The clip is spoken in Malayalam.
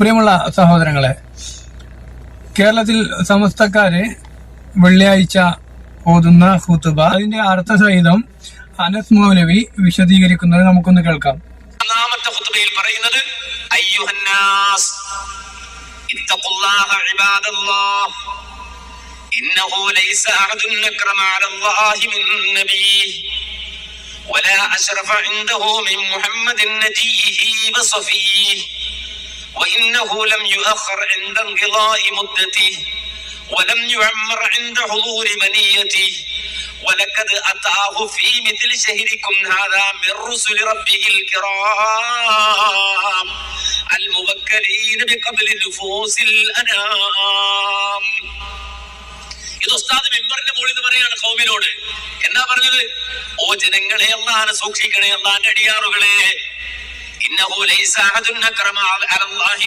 പ്രിയമുള്ള സഹോദരങ്ങളെ, കേരളത്തിൽ സമസ്തക്കാര് വെള്ളിയാഴ്ച ഓതുന്ന ഖുതുബ, അതിന്റെ അർത്ഥസഹിതം അനസ് മൗലവി വിശദീകരിക്കുന്നത് നമുക്കൊന്ന് കേൾക്കാം. ഒന്നാമത്തെ ഖുതുബയിൽ പറയുന്നത്, അയ്യുഹന്നാസ് ഇത്തഖുല്ലാഹ ഇബാദല്ലാഹ് ഇന്നഹു ലൈസ അഹദുൻ അക്രമ അലല്ലാഹി മിൻ നബിയ്യി വലാ അശ്റഫ ഇൻദഹു മിൻ മുഹമ്മദിൻ നജിയ്യിഹി വസഫിയ്യിഹി وإنه لم يؤخر عند انقضاء مدته ولم يعمر عند حضور منيته ولقد أتاه في مثل شهركم هذا من رسل ربه الكرام الموكلين بقبل نفوس الأنام. ഇത് ഉസ്താദ് മിമ്പറിന്റെ മുകളിൽ നിന്ന് പറയാണ് ഖൗമിനോട്. എന്താ പറഞ്ഞത്? ഓ ജനങ്ങളെ, അല്ലാഹനെ സൂക്ഷിക്കണേ, അല്ലാഹന്റെ അടിയാറുകളെ. ഇന്നഹു ലൈസ അഹദുൻ അക്രമ അലല്ലാഹി